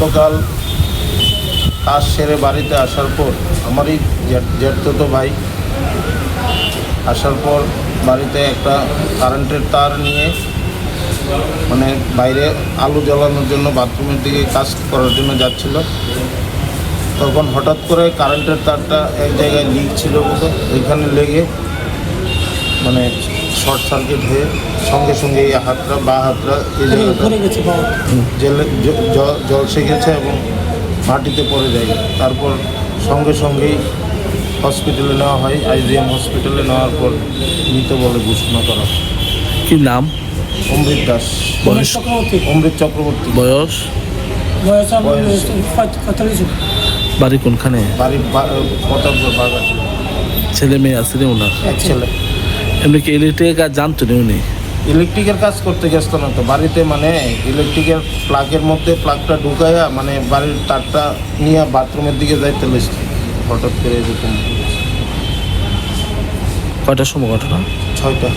গতকাল কাজ সেরে বাড়িতে আসার পর আমারই জ্যাঠতো ভাই আসার পর বাড়িতে একটা কারেন্টের তার নিয়ে মানে বাইরে আলো জ্বালানোর জন্য বাথরুমের দিকে কাজ করার জন্য যাচ্ছিল। তখন হঠাৎ করে কারেন্টের তারটা এক জায়গায় লিক ছিল বলে ওইখানে লেগে মানে শর্ট সার্কিট হয়ে সঙ্গে সঙ্গে এই হাতটা বা হাতটা এই জায়গাটা জলসে গেছে এবং মাটিতে পড়ে যায়। তারপর সঙ্গে সঙ্গেই হসপিটালে নেওয়া হয়, আইজিএম হসপিটালে নেওয়ার পর মৃত বলে ঘোষণা করা। কি নাম? অমৃত দাস। বয়স? অমৃত চক্রবর্তী। বয়স? বাড়ি কোনখানে? বাড়ি প্রতাপগড় বাগান। ছেলে মেয়ে আছে রে ওনার? এক ছেলে। এমনি কি ইলেকট্রিকের কাজ জানতো না উনি? ইলেকট্রিকের কাজ করতে গেছিল না তো, বাড়িতে মানে ইলেকট্রিকের প্লাগের মধ্যে প্লাগটা ঢুকাইয়া মানে বাড়ির তারটা নিয়ে বাথরুমের দিকে যাইতে লেগেছে। হঠাৎ করে এরকম। কয়টার সময় ঘটনা? 6টা।